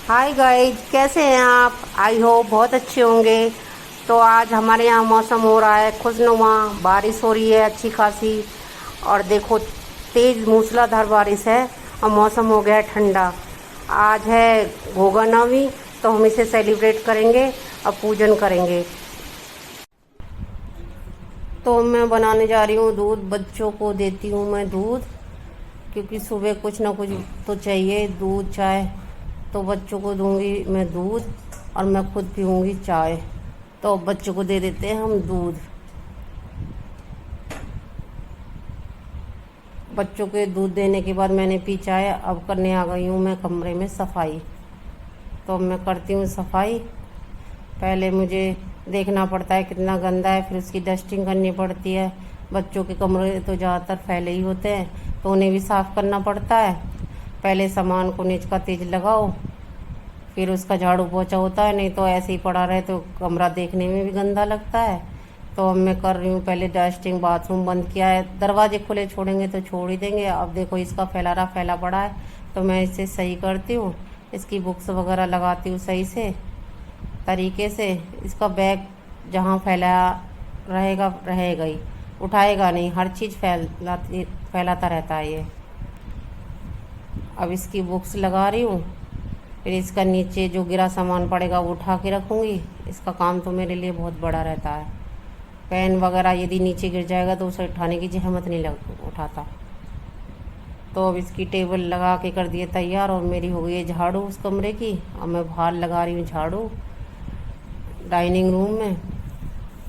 Hi guys, कैसे हैं आप? आई होप बहुत अच्छे होंगे। तो आज हमारे यहाँ मौसम हो रहा है खुशनुमा। बारिश हो रही है अच्छी खासी। और देखो, तेज़ मूसलाधार बारिश है और मौसम हो गया है ठंडा। आज है गोगा नवमी, तो हम इसे सेलिब्रेट करेंगे और पूजन करेंगे। तो मैं बनाने जा रही हूँ दूध। बच्चों को देती हूँ मैं दूध, क्योंकि सुबह कुछ ना कुछ तो चाहिए, दूध चाय। तो बच्चों को दूंगी मैं दूध और मैं खुद पीऊँगी चाय। तो बच्चों को दे देते हैं हम दूध। बच्चों के दूध देने के बाद मैंने पी चाय। अब करने आ गई हूँ मैं कमरे में सफाई। तो अब मैं करती हूँ सफाई। पहले मुझे देखना पड़ता है कितना गंदा है, फिर उसकी डस्टिंग करनी पड़ती है। बच्चों के कमरे तो ज़्यादातर फैले ही होते हैं, तो उन्हें भी साफ़ करना पड़ता है। पहले सामान को नीच का तेज लगाओ, फिर उसका झाड़ू पोछा होता है। नहीं तो ऐसे ही पड़ा रहे तो कमरा देखने में भी गंदा लगता है। तो अब मैं कर रही हूँ पहले डस्टिंग। बाथरूम बंद किया है, दरवाजे खुले छोड़ेंगे तो छोड़ ही देंगे। अब देखो, इसका फैला पड़ा है, तो मैं इसे सही करती हूँ। इसकी बुक्स वगैरह लगाती हूँ सही से तरीके से। इसका बैग जहाँ फैला रहेगा रहेगा ही, उठाएगा नहीं। हर चीज़ फैलाता रहता है ये। अब इसकी बुक्स लगा रही हूँ। फिर इसका नीचे जो गिरा सामान पड़ेगा वो उठा के रखूँगी। इसका काम तो मेरे लिए बहुत बड़ा रहता है। पेन वगैरह यदि नीचे गिर जाएगा तो उसे उठाने की जहमत नहीं लग उठाता। तो अब इसकी टेबल लगा के कर दिए तैयार, और मेरी हो गई है झाड़ू उस कमरे की। अब मैं बाहर लगा रही हूँ झाड़ू डाइनिंग रूम में।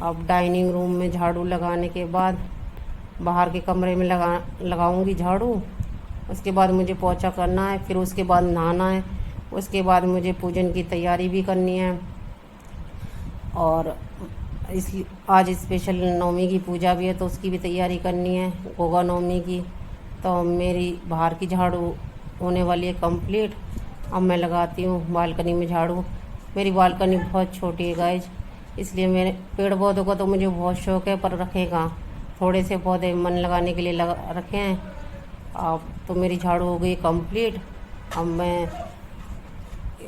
अब डाइनिंग रूम में झाड़ू लगाने के बाद बाहर के कमरे में लगाऊंगी झाड़ू। उसके बाद मुझे पोछा करना है, फिर उसके बाद नहाना है। उसके बाद मुझे पूजन की तैयारी भी करनी है। और इस आज स्पेशल नवमी की पूजा भी है, तो उसकी भी तैयारी करनी है, गोगा नवमी की। तो मेरी बाहर की झाड़ू होने वाली है कंप्लीट। अब मैं लगाती हूँ बालकनी में झाड़ू। मेरी बालकनी बहुत छोटी है गाइज, इसलिए मेरे पेड़ पौधों का तो मुझे बहुत शौक़ है, पर रखेगा थोड़े से पौधे मन लगाने के लिए लगा रखे हैं। अब तो मेरी झाड़ू हो गई कंप्लीट। अब मैं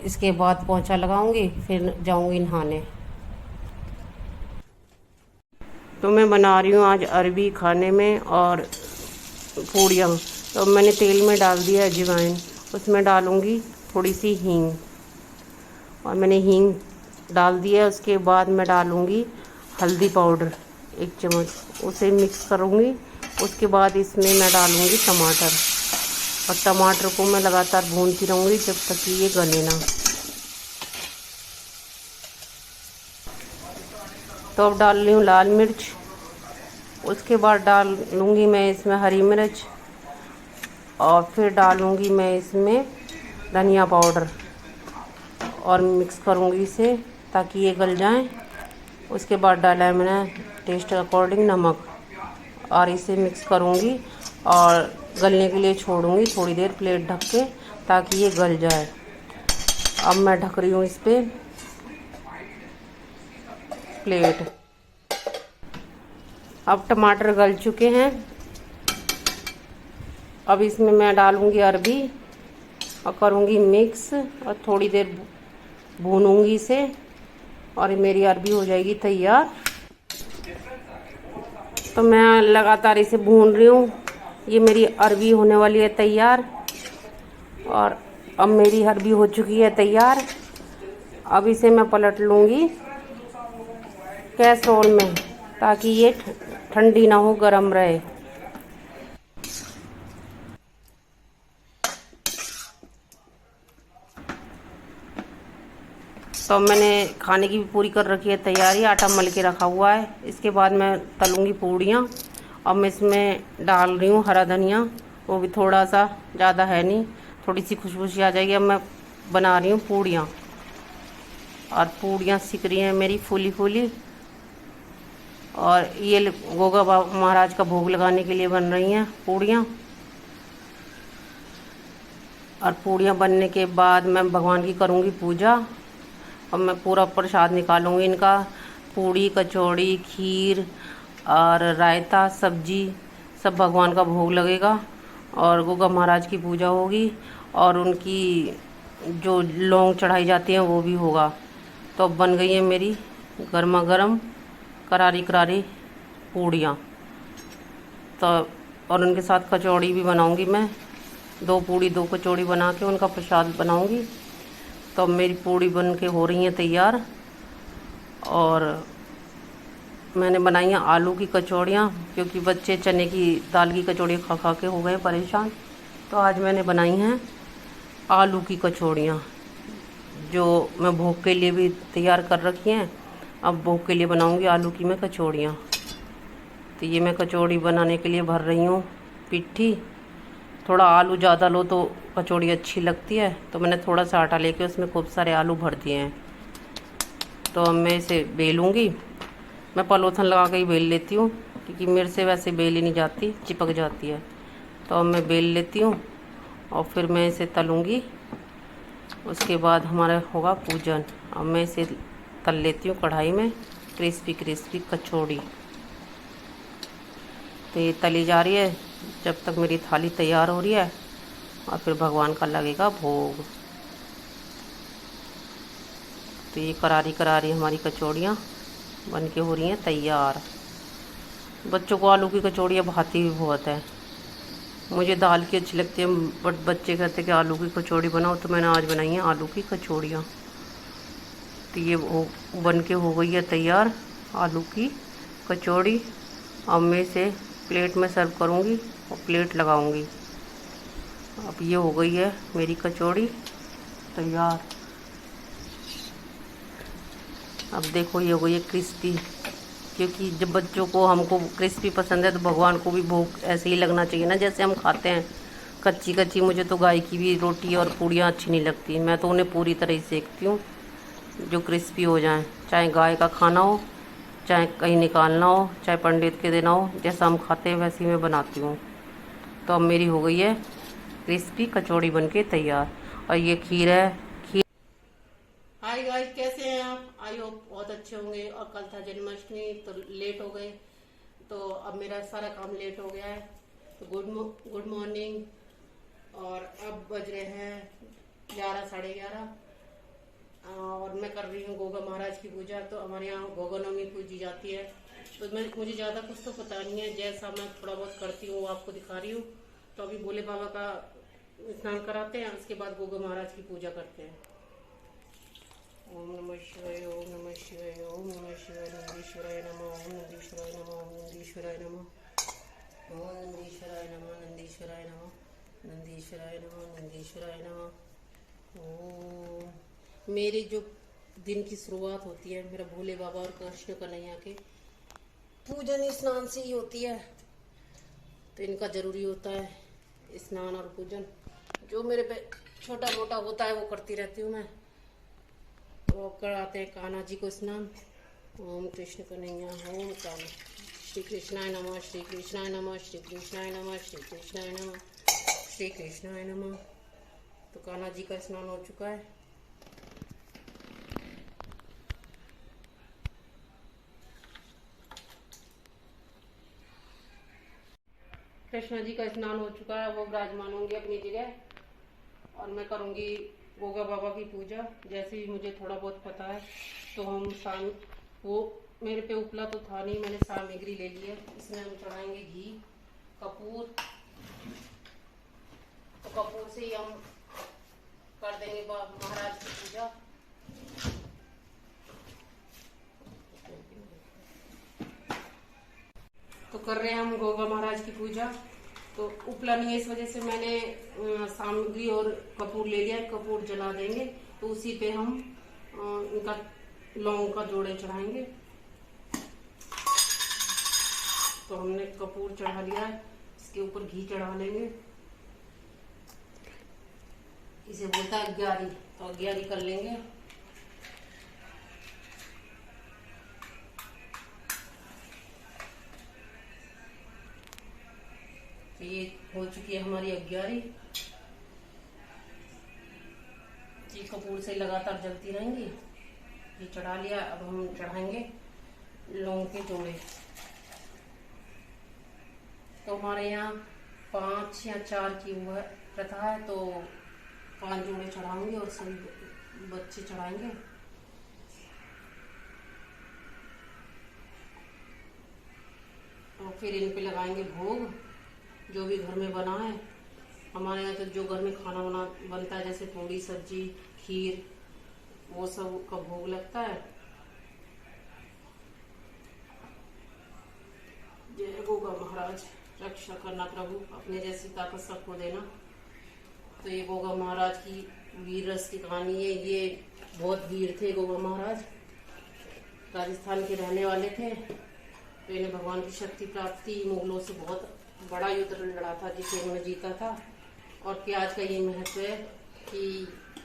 इसके बाद पोछा लगाऊंगी, फिर जाऊंगी नहाने। तो मैं बना रही हूँ आज अरबी खाने में और पूड़ियाँ। तो मैंने तेल में डाल दिया अजवाइन, उसमें डालूँगी थोड़ी सी हींग। और मैंने हींग डाल दिया। उसके बाद मैं डालूँगी हल्दी पाउडर 1 चम्मच, उसे मिक्स करूँगी। उसके बाद इसमें मैं डालूँगी टमाटर, और टमाटर को मैं लगातार भूनती रहूँगी जब तक कि ये गले ना। तो अब डाल रही हूँ लाल मिर्च। उसके बाद डाल लूँगी मैं इसमें हरी मिर्च, और फिर डालूँगी मैं इसमें धनिया पाउडर, और मिक्स करूँगी इसे ताकि ये गल जाएं। उसके बाद डाला है मैंने टेस्ट अकॉर्डिंग नमक, और इसे मिक्स करूँगी और गलने के लिए छोड़ूँगी थोड़ी देर प्लेट ढक के, ताकि ये गल जाए। अब मैं ढक रही हूँ इस पर प्लेट। अब टमाटर गल चुके हैं। अब इसमें मैं डालूँगी अरबी और करूँगी मिक्स, और थोड़ी देर भूनूँगी इसे, और मेरी अरबी हो जाएगी तैयार। तो मैं लगातार इसे भून रही हूँ। ये मेरी अरबी होने वाली है तैयार, और अब मेरी अरबी हो चुकी है तैयार। अब इसे मैं पलट लूँगी कैसरोल में, ताकि ये ठंडी ना हो, गर्म रहे। तो मैंने खाने की भी पूरी कर रखी है तैयारी, आटा मल के रखा हुआ है। इसके बाद मैं तलूँगी पूड़ियाँ। अब मैं इसमें डाल रही हूँ हरा धनिया, वो भी थोड़ा सा, ज़्यादा है नहीं, थोड़ी सी खुशबू सी आ जाएगी। अब मैं बना रही हूँ पूड़ियाँ, और पूड़ियाँ सिक रही हैं मेरी फूली फूली। और ये गोगा महाराज का भोग लगाने के लिए बन रही हैं पूड़ियाँ। और पूड़ियाँ बनने के बाद मैं भगवान की करूँगी पूजा, और मैं पूरा प्रसाद निकालूंगी इनका। पूड़ी, कचौड़ी, खीर और रायता, सब्जी, सब भगवान का भोग लगेगा, और गोगा महाराज की पूजा होगी। और उनकी जो लौंग चढ़ाई जाती हैं वो भी होगा। तो अब बन गई है मेरी गर्मा गर्म करारी करारी पूड़ियाँ। तो और उनके साथ कचौड़ी भी बनाऊंगी मैं, 2 पूड़ी 2 कचौड़ी बना के उनका प्रसाद बनाऊंगी। तो अब मेरी पूड़ी बन के हो रही हैं तैयार। और मैंने बनाई हैं आलू की कचौड़ियाँ, क्योंकि बच्चे चने की दाल की कचौड़ी खा खा के हो गए परेशान। तो आज मैंने बनाई हैं आलू की कचौड़ियाँ, जो मैं भोग के लिए भी तैयार कर रखी हैं। अब भोग के लिए बनाऊंगी आलू की मैं कचौड़ियाँ। तो ये मैं कचौड़ी बनाने के लिए भर रही हूँ पिट्ठी। थोड़ा आलू ज़्यादा लो तो कचौड़ी अच्छी लगती है, तो मैंने थोड़ा सा आटा लेके उसमें खूब सारे आलू भर दिए हैं। तो अब मैं इसे बेलूँगी। मैं पलोथन लगा के ही बेल लेती हूँ, क्योंकि मेरे से वैसे बेल ही नहीं जाती, चिपक जाती है। तो अब मैं बेल लेती हूँ और फिर मैं इसे तलूँगी। उसके बाद हमारा होगा पूजन। अब मैं इसे तल लेती हूँ कढ़ाई में, क्रिस्पी क्रिस्पी कचौड़ी। तो ये तली जा रही है जब तक मेरी थाली तैयार हो रही है, और फिर भगवान का लगेगा भोग। तो ये करारी करारी हमारी कचौड़ियाँ बन के हो रही हैं तैयार। बच्चों को आलू की कचौड़ियाँ भाती भी बहुत है। मुझे दाल की अच्छी लगती है, बट बच्चे कहते हैं कि आलू की कचौड़ी बनाओ, तो मैंने आज बनाई है आलू की कचौड़ियाँ। तो ये बन के हो गई है तैयार आलू की कचौड़ी। अब मैं इसे प्लेट में सर्व करूँगी और प्लेट लगाऊँगी। अब ये हो गई है मेरी कचौड़ी तैयार। अब देखो ये हो गई है क्रिस्पी, क्योंकि जब बच्चों को हमको क्रिस्पी पसंद है, तो भगवान को भी भोग ऐसे ही लगना चाहिए ना, जैसे हम खाते हैं कच्ची कच्ची। मुझे तो गाय की भी रोटी और पूड़ियाँ अच्छी नहीं लगती, मैं तो उन्हें पूरी तरह ही सेकती हूँ, जो क्रिस्पी हो जाएं। चाहे गाय का खाना हो, चाहे कहीं निकालना हो, चाहे पंडित के देना हो, जैसा हम खाते हैं वैसे ही मैं बनाती हूँ। तो अब मेरी हो गई है क्रिस्पी कचौड़ी बन के तैयार। और ये खीर है, खीर। हाय गाइस, कैसे हैं आप? आई होप बहुत अच्छे होंगे। और कल था जन्माष्टमी, तो लेट हो गए, तो अब मेरा सारा काम लेट हो गया है। तो गुड मॉर्निंग। और अब बज रहे हैं 11 साढ़े 11, और मैं कर रही हूँ गोगा महाराज की पूजा। तो हमारे यहाँ गोगा नवमी पूजी जाती है। तो मुझे ज़्यादा कुछ तो पता नहीं है, जैसा मैं थोड़ा बहुत करती हूँ वो आपको दिखा रही हूँ। तो अभी भोले बाबा का स्नान कराते हैं, उसके बाद गोगा महाराज की पूजा करते हैं। ओम नमः शिवाय, ओम नमः शिवाय, ओम नमः शिवाय। नंदीश्वराय नमः, ओम नंदीश्वराय नमः, ओम नंदीश्वराय नमः, ओम नंदीश्वराय नमः, नंदीश्वराय नमः, नंदीश्वराय नमः, नंदीश्वराय नमः। ओम। मेरी जो दिन की शुरुआत होती है मेरा भोले बाबा और कृष्ण कन्हैया के पूजन स्नान से ही होती है। तो इनका जरूरी होता है स्नान और पूजन। जो मेरे पे छोटा मोटा होता है वो करती रहती हूँ मैं। वो कराते हैं कान्हा जी को स्नान। ओम कृष्ण कन्हैया, ओम कान्हा। श्री कृष्णाय नमः, श्री कृष्णाय नमः, श्री कृष्णाय नमः, श्री कृष्णाय नमः, श्री कृष्णाय नमः। तो कान्हा जी का स्नान हो चुका है। कृष्ण जी का स्नान हो चुका है, वो विराजमान होंगे अपनी जगह, और मैं करूँगी गोगा बाबा की पूजा। जैसे ही मुझे थोड़ा बहुत पता है, तो हम वो मेरे पे उपला तो था नहीं, मैंने सामग्री ले ली है। इसमें हम चढ़ाएंगे घी, कपूर। तो कपूर से ही हम कर देंगे महाराज की पूजा। तो कर रहे हैं हम गोगा महाराज की पूजा। तो उपला नहीं है, इस वजह से मैंने सामग्री और कपूर ले लिया। कपूर जला देंगे, तो उसी पे हम इनका लौंग का जोड़े चढ़ाएंगे। तो हमने कपूर चढ़ा लिया है, इसके ऊपर घी चढ़ा लेंगे। इसे बोलता है अग्यारी, तो अग्यारी कर लेंगे। तो ये हो चुकी है हमारी अग्यारी। ये कपूर से लगातार जलती रहेंगी। ये चढ़ा लिया, अब हम चढ़ाएंगे लौंग के जोड़े। तो हमारे यहाँ 5 या 4 की प्रथा है, तो 5 जोड़े चढ़ाऊंगी और सभी बच्चे चढ़ाएंगे। और फिर इन पे लगाएंगे भोग, जो भी घर में बना है। हमारे यहाँ तो जो घर में खाना बनता है, जैसे पूड़ी सब्जी खीर, वो सब का भोग लगता है। जय गोगा महाराज, रक्षा करना प्रभु, अपने जैसी ताकत सबको देना। तो ये गोगा महाराज की वीर रस की कहानी है। ये बहुत वीर थे गोगा महाराज, राजस्थान के रहने वाले थे। तो इन्हें भगवान की शक्ति प्राप्त थी, मुगलों से बहुत बड़ा युद्ध लड़ा था जिसे इन्होंने जीता था। और प्याज का ये महत्व है कि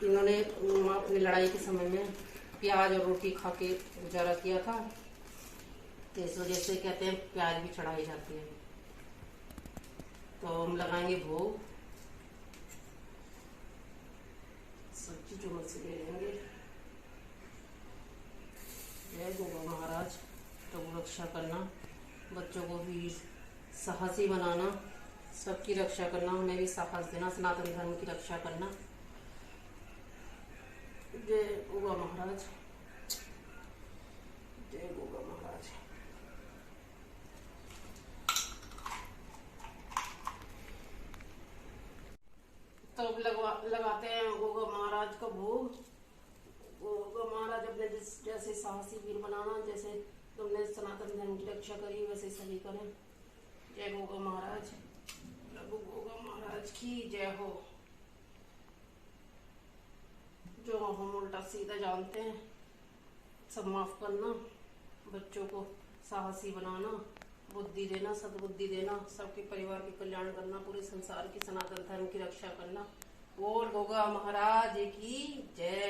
इन्होंने अपनी लड़ाई के समय में प्याज और रोटी खा के गुजारा किया था। तो इस वजह से कहते हैं प्याज भी चढ़ाई जाती है। तो हम लगाएंगे भोग, सब्जी जो मुझसे ले लेंगे। जय गोगा महाराज, प्रभु रक्षा करना, बच्चों को भी साहसी बनाना, सबकी रक्षा करना, हमें भी साहस देना, सनातन धर्म की रक्षा करना। जय गोगा महाराज, जय गोगा महाराज। तो अब लगाते हैं गोगा महाराज का भोग। गोगा महाराज अपने जैसे साहसी वीर बनाना, जैसे तुमने सनातन धर्म की रक्षा करी वैसे सभी करें। जय गोगा महाराज, प्रभु गोगा महाराज की जय हो। जो हम उल्टा सीधा जानते हैं सब माफ करना, बच्चों को साहसी बनाना, बुद्धि देना, सद्बुद्धि देना, सबके परिवार के कल्याण करना, पूरे संसार की सनातन धर्म की रक्षा करना। बोल गोगा महाराज की जय।